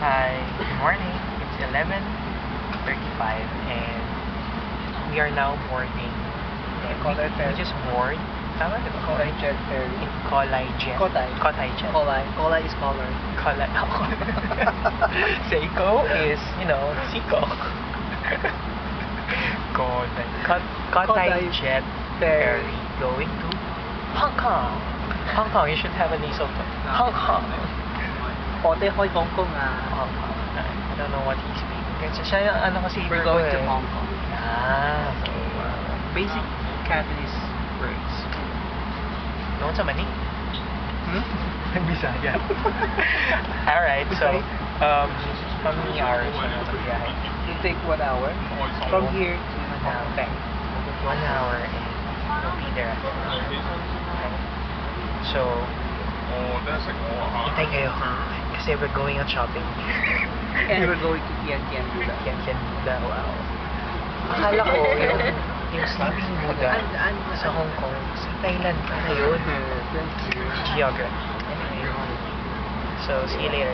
Hi, good morning. It's 11:35 and we are now boarding. And we just board. Tama ba? Kolay Jet Ferry. Kolay Jet. Kotay Jet. Kolay is color. Kolay. Seiko is, Siko. Kotay Jet Ferry going to Hong Kong. Hong Kong, you should have a nasal tone. Hong Kong. Ote hoy Hong Kong Hong Kong. I don't know what he's speaking. Kasi siya yung kasi We're going to Hong Kong. So, Basic Cantonese words. noon sa mani? Bisaya. Alright, so, how many hours na magbiyahe? You take 1 hour from here to Manila. Back. 1 hour and we'll be there after. Okay. So, hintay kayo. Kasi we're going out shopping. And we're going to Tian Tian Buddha. Tian Tian Buddha, wow. Akala ko yung Sleeping Buddha sa Hong Kong, sa Thailand pa na yun. Geography. Anyway, so see you later.